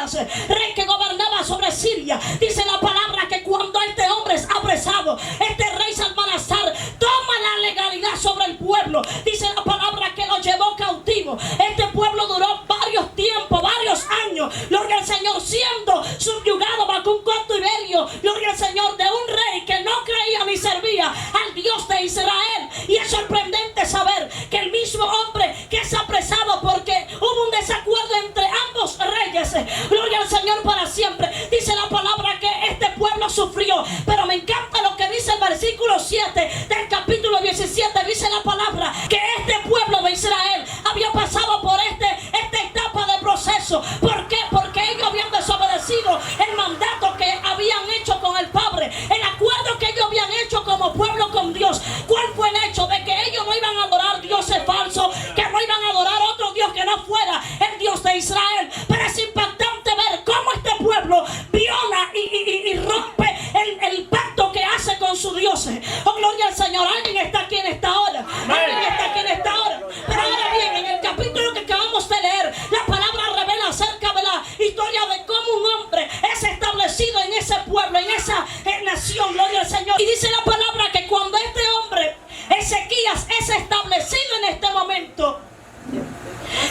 Ezequías, rey que gobernaba sobre Siria. Dice la palabra que cuando este hombre es apresado, este rey Salmanasar toma la legalidad sobre el pueblo. Dice la palabra que lo llevó cautivo. Este pueblo duró varios tiempos, varios años, gloria al Señor, siendo subyugado bajo un cautiverio, gloria al Señor, de un rey que no creía ni servía al Dios de Israel. Y es sorprendente saber que el mismo hombre que es apresado porque hubo un desacuerdo entre ambos reyes, gloria al Señor para siempre, dice la palabra que este pueblo sufrió. Pero me encanta lo que dice el versículo 7 del capítulo 17. Dice la palabra que este pueblo de Israel había pasado por esta etapa de proceso. ¿Por qué? Porque ellos habían desobedecido el mandato que habían hecho con el Padre, el acuerdo que ellos habían hecho como pueblo con Dios. ¿Cuál fue el hecho? De que ellos no iban a adorar dioses falsos, que no iban a adorar otro Dios que no fuera el Dios de Israel. Pero es impactante ver cómo este pueblo viola y rompe el pacto que hace con su Dios. Oh, gloria al Señor. Alguien está aquí en esta hora. Alguien está aquí en esta hora. Pero ahora bien, en el capítulo que acabamos de leer, la palabra revela acerca de la historia de cómo un hombre es establecido en ese pueblo, en esa nación, gloria al Señor. Y dice la palabra que cuando este hombre, Ezequías, es establecido en este momento,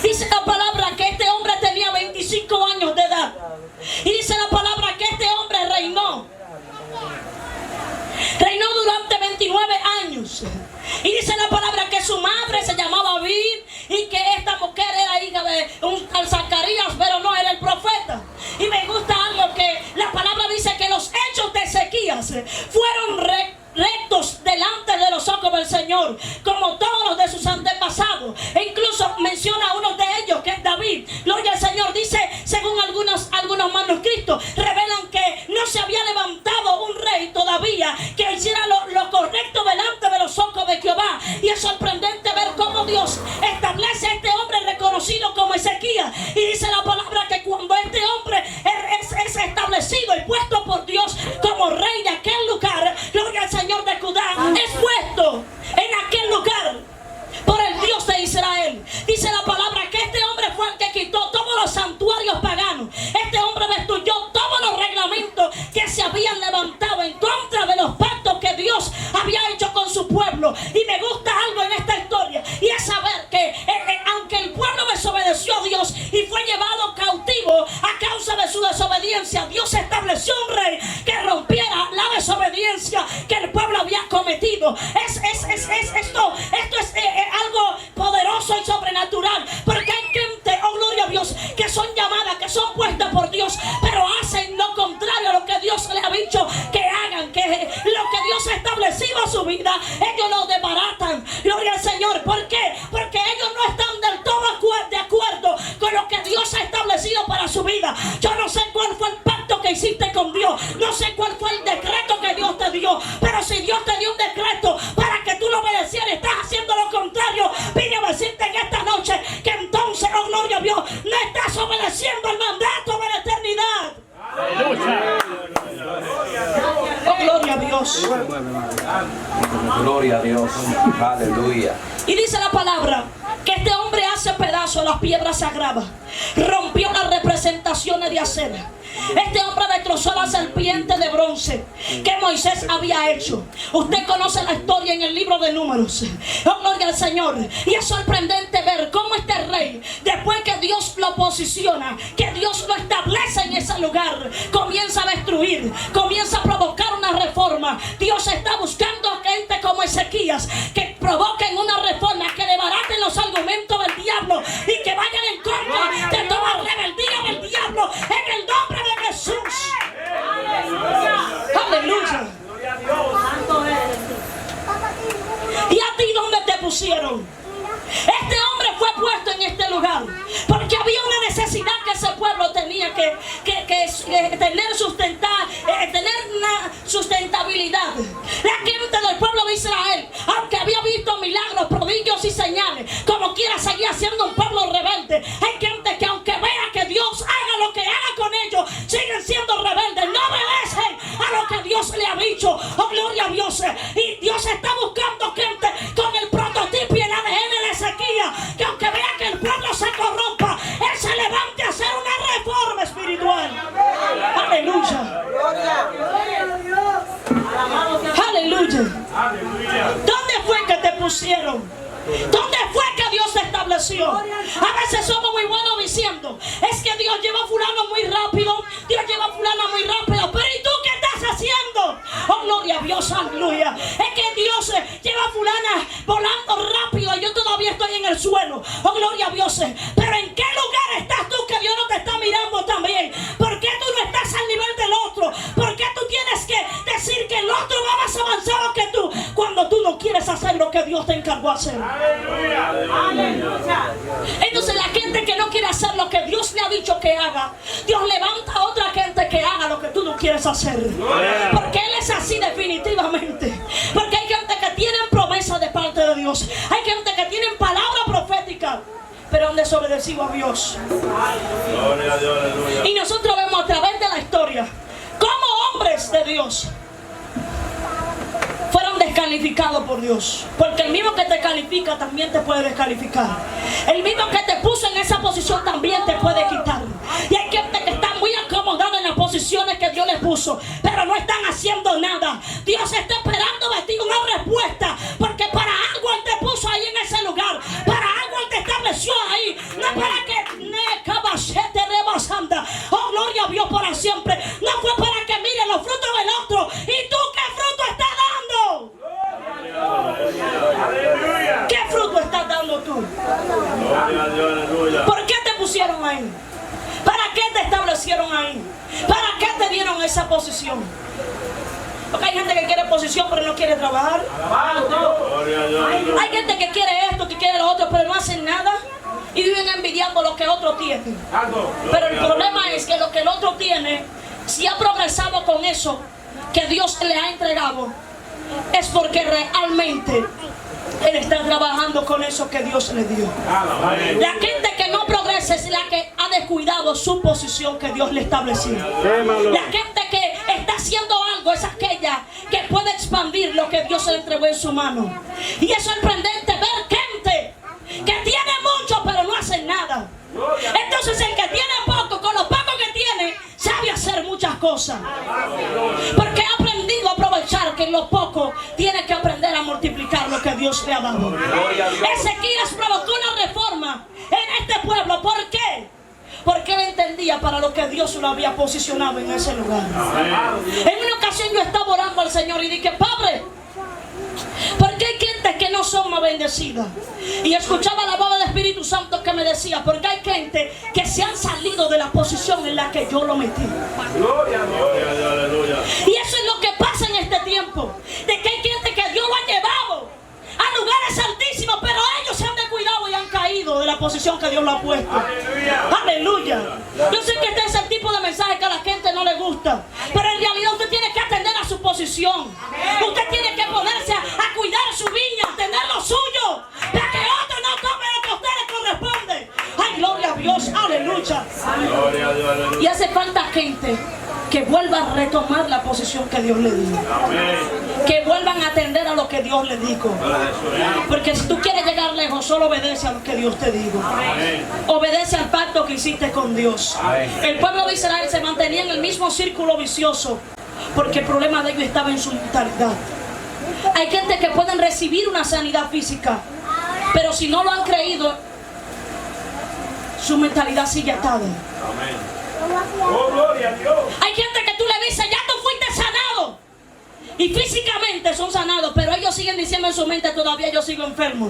dice la palabra que este hombre tenía 25 años de edad. Y dice la palabra que este hombre reinó durante 29 años. Y dice la palabra que su madre se llamaba Abib y que esta mujer era hija de un tal Zacarías, pero no era el profeta. Y me gusta algo que la palabra dice, que los hechos de Ezequías fueron rectos delante de los ojos del Señor, como todos los de sus antepasados. E incluso menciona a uno de ellos, que es David. Gloria al Señor. Dice, según algunos manuscritos, revelan que no se había levantado un rey todavía que hiciera lo correcto delante de los ojos de Jehová. Y es sorprendente ver cómo Dios establece a este hombre reconocido como Ezequías. Y dice la palabra que cuando este hombre es establecido y puesto por Dios como rey de aquel lugar, gloria al Señor de Judá, es puesto en aquel lugar por el Dios de Israel. Dice la palabra que este hombre fue el que quitó todos los santuarios paganos. Este hombre destruyó todos los reglamentos que se habían levantado en contra de los pactos que Dios había hecho con su pueblo. Y me gusta algo en esta historia, y es saber que aunque el pueblo desobedeció a Dios y fue llevado cautivo a causa de su desobediencia, Dios estableció un rey que rompiera la desobediencia que el pueblo había cometido. Esto es algo poderoso y sobrenatural, porque hay gente, oh gloria a Dios, que son llamadas, que son puestas por Dios, pero hacen lo contrario a lo que Dios les ha dicho que hagan, que lo que Dios ha establecido a su vida, ellos lo desbaratan. Gloria al Señor. ¿Por qué? Porque ellos no están del todo de acuerdo con lo que Dios ha establecido para su vida. Yo no sé cuál fue el pacto que hiciste con Dios, no sé cuál fue el decreto que Dios te dio, pero si Dios te dio un decreto para que tú lo obedecieras, estás haciendo lo contrario, vine a decirte en esta noche que entonces, oh gloria a Dios, no estás obedeciendo el mandato de la eternidad. ¡Aleluya! Oh, gloria a Dios. Gloria a Dios. Aleluya. Y dice la palabra que este hombre hace pedazos las piedras sagradas, rompió las representaciones de acera. Este hombre destrozó la serpiente de bronce que Moisés había hecho. Usted conoce la historia en el libro de Números. Oh, gloria al Señor. Y es sorprendente ver cómo este rey, después que Dios lo posiciona, que Dios lo establece en ese lugar, comienza a destruir, comienza a provocar una reforma. Dios está buscando a gente como Ezequías que provoquen una reforma, que desbaraten los argumentos del diablo y que vayan en contra de toda rebeldía del diablo, en el nombre de Jesús. Aleluya. ¿Y a ti dónde te pusieron? Este hombre fue puesto en este lugar porque había una necesidad que ese pueblo tenía que tener una sustentabilidad. La gente del pueblo de Israel, aunque había visto milagros, prodigios y señales, como quiera seguía siendo un pueblo rebelde. Hay gente que aunque vea que Dios haga lo que haga con ellos, siguen siendo rebeldes, no obedecen a lo que Dios le ha dicho. Oh, gloria a Dios. Y Dios está buscando gente con el prototipo y el ADN de Ezequías, que aunque vea que el pueblo se corrompa, él se levante a hacer una reforma espiritual. pusieron? ¿Dónde fue que Dios te estableció? A veces somos muy buenos diciendo, es que Dios lleva a fulano muy rápido, Dios lleva a fulano muy rápido, pero ¿y tú qué estás haciendo? Oh, gloria a Dios, aleluya. Es que Dios lleva a fulana volando rápido y yo todavía estoy en el suelo. Oh, gloria a Dios. Pero ¿en qué lugar estás tú que Dios no te está mirando también? ¿Por qué tú no estás al nivel del otro? ¿Por qué tú tienes que decir que el otro va más avanzado que tú cuando tú no quieres hacer lo que Dios te encargó hacer? Aleluya. Aleluya. Entonces la gente que no quiere hacer lo que Dios le ha dicho que haga, Dios levanta a otra gente que haga lo que tú no quieres hacer. Porque Él es así definitivamente. Porque hay gente que tiene promesa de parte de Dios. Hay gente que tiene palabra profética, pero han desobedecido a Dios. Gloria a Dios, aleluya. Y nosotros vemos a través de la historia cómo hombres de Dios fueron descalificados por Dios. Porque el mismo que te califica también te puede descalificar. El mismo que te puso en esa posición también te puede quitar. Y hay gente que está muy acomodada en las posiciones que Dios les puso, pero no están haciendo nada. Dios está esperando de ti una respuesta, porque para algo Él te puso ahí en ese lugar. Para algo Él te estableció ahí. No para que oh, gloria a Dios para siempre. No fue para que miren los frutos del otro. ¿Y tú qué fruto estás dando? Aleluya. ¿Qué fruto estás dando tú? Gloria a Dios, aleluya. ¿Por qué te pusieron ahí? ¿Para qué te establecieron ahí? ¿Para qué te dieron esa posición? Porque hay gente que quiere posición pero no quiere trabajar. Gloria a Dios, aleluya. Hay gente que quiere esto, que quiere lo otro, pero no hacen nada. Y viven envidiando lo que otro tiene. Pero el problema es que lo que el otro tiene, si ha progresado con eso que Dios le ha entregado, es porque realmente Él está trabajando con eso que Dios le dio. La gente que no progresa es la que ha descuidado su posición que Dios le estableció. La gente que está haciendo algo es aquella que puede expandir lo que Dios le entregó en su mano. Y es sorprendente ver gente que tiene mucho pero no hacen nada. Entonces el que tiene poco, con lo poco que tiene, sabe hacer muchas cosas. Porque ha aprendido a aprovechar que en lo poco tiene que aprender a multiplicar lo que Dios le ha dado. Ezequías provocó una reforma en este pueblo. ¿Por qué? Porque él entendía para lo que Dios lo había posicionado en ese lugar. En una ocasión yo estaba orando al Señor y dije, Padre, porque hay gente que no son más bendecidas. Y escuchaba la voz del Espíritu Santo que me decía, porque hay gente que se han salido de la posición en la que yo lo metí. Gloria a Dios, aleluya. Y eso es lo que pasa en este tiempo, de que hay gente que Dios lo ha llevado a lugares altísimos, pero ellos se han descuidado y han caído de la posición que Dios lo ha puesto. Aleluya. Yo sé que este es el tipo de mensaje que a la gente no le gusta, pero en realidad usted tiene que atender a su posición. Usted tiene que ponerse a cuidar su viña, atender lo suyo, para que otro no tome lo que a usted le corresponde. Ay, gloria a Dios, aleluya. Gloria a Dios, aleluya. Y hace falta gente que vuelva a retomar la posición que Dios le dio. Amén. Que vuelvan a atender a lo que Dios le dijo. Porque si tú quieres llegar lejos, solo obedece a lo que Dios te dijo. Obedece al pacto que hiciste con Dios. El pueblo de Israel se mantenía en el mismo círculo vicioso, porque el problema de ellos estaba en su mentalidad. Hay gente que pueden recibir una sanidad física, pero si no lo han creído, su mentalidad sigue atada. Amén. Oh, gloria a Dios. Hay gente que tú le dices, ya tú fuiste sanado, y físicamente son sanados, pero ellos siguen diciendo en su mente, todavía yo sigo enfermo.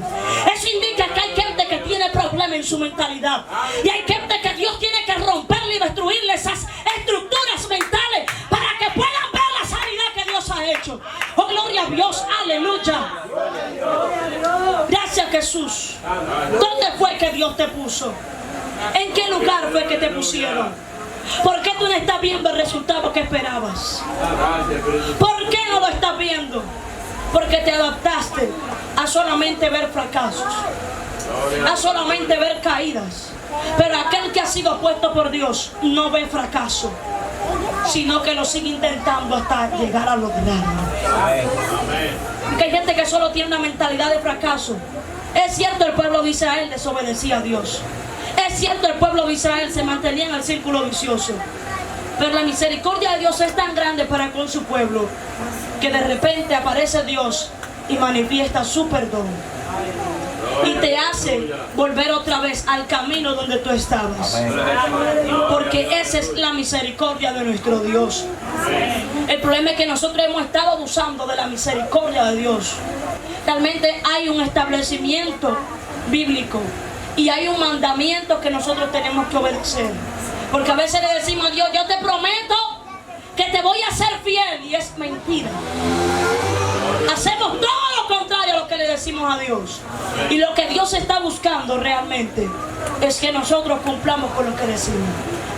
Eso indica que hay gente que tiene problemas en su mentalidad. Y hay gente que Dios tiene que romperle y destruirle esas estructuras mentales para que puedan ver la sanidad que Dios ha hecho. Oh, gloria a Dios, aleluya. Gracias, Jesús. ¿Dónde fue que Dios te puso? ¿En qué lugar fue que te pusieron? ¿Por qué tú no estás viendo el resultado que esperabas? ¿Por qué no lo estás viendo? Porque te adaptaste a solamente ver fracasos, a solamente ver caídas. Pero aquel que ha sido puesto por Dios no ve fracaso, sino que lo sigue intentando hasta llegar a lograrlo. Porque hay gente que solo tiene una mentalidad de fracaso. Es cierto, el pueblo de Israel desobedecía a Dios. Es cierto, el pueblo de Israel se mantenía en el círculo vicioso. Pero la misericordia de Dios es tan grande para con su pueblo, que de repente aparece Dios y manifiesta su perdón. y te hace volver otra vez al camino donde tú estabas. Amén. Porque esa es la misericordia de nuestro Dios. El problema es que nosotros hemos estado abusando de la misericordia de Dios. Realmente hay un establecimiento bíblico y hay un mandamiento que nosotros tenemos que obedecer. Porque a veces le decimos a Dios, yo te prometo que te voy a ser fiel, y es mentira. Hacemos todo lo contrario a lo que le decimos a Dios. Y lo que Dios está buscando realmente es que nosotros cumplamos con lo que decimos.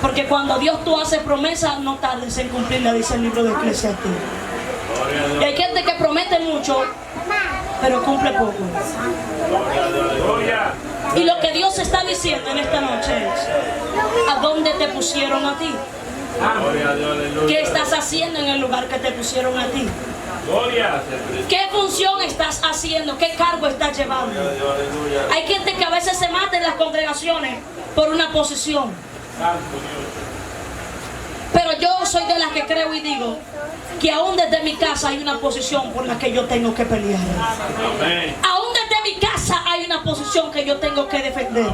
Porque cuando Dios tú haces promesas, no tardes en cumplirla, dice el libro de Eclesiastés. Y hay gente que promete mucho, pero cumple poco. Y lo que Dios está diciendo en esta noche es, ¿a dónde te pusieron a ti? ¿Qué estás haciendo en el lugar que te pusieron a ti? ¿Qué función estás haciendo? ¿Qué cargo estás llevando? Hay gente que a veces se mata en las congregaciones por una posición. Pero yo soy de las que creo y digo que aún desde mi casa hay una posición por la que yo tengo que pelear. Aún desde mi casa hay una posición que yo tengo que defender.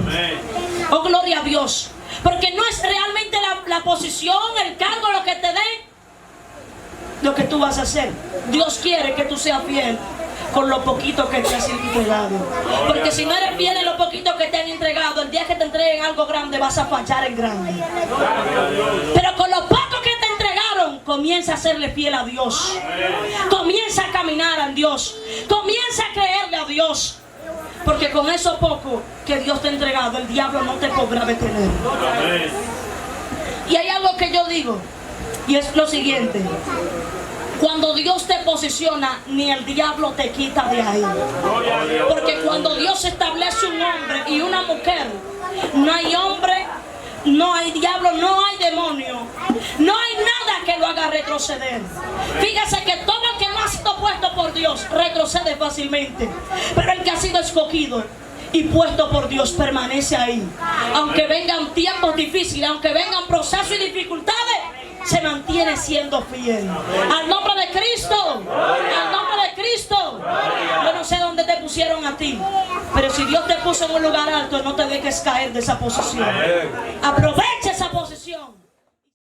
Oh, gloria a Dios. Porque no es realmente la posición, el cargo, lo que te den, lo que tú vas a hacer. Dios quiere que tú seas fiel con lo poquito que te has entregado. Porque si no eres fiel en lo poquito que te han entregado, el día que te entreguen algo grande vas a fallar en grande. Pero con lo poco que te entregaron, comienza a serle fiel a Dios. Comienza a caminar a Dios. Comienza a creerle a Dios. Porque con eso poco que Dios te ha entregado, el diablo no te podrá detener. Y hay algo que yo digo, y es lo siguiente: cuando Dios te posiciona, ni el diablo te quita de ahí. Porque cuando Dios establece un hombre y una mujer, no hay hombre, no hay diablo, no hay demonio, no hay nada que lo haga retroceder. Fíjese que todo el que no ha sido puesto por Dios retrocede fácilmente, pero el que ha sido escogido y puesto por Dios permanece ahí. Aunque vengan tiempos difíciles, aunque vengan procesos y dificultades, se mantiene siendo fiel. Al nombre de Cristo, al nombre de Cristo. Yo no sé dónde te pusieron a ti, pero si Dios te puso en un lugar alto, no te dejes caer de esa posición. Aprovecha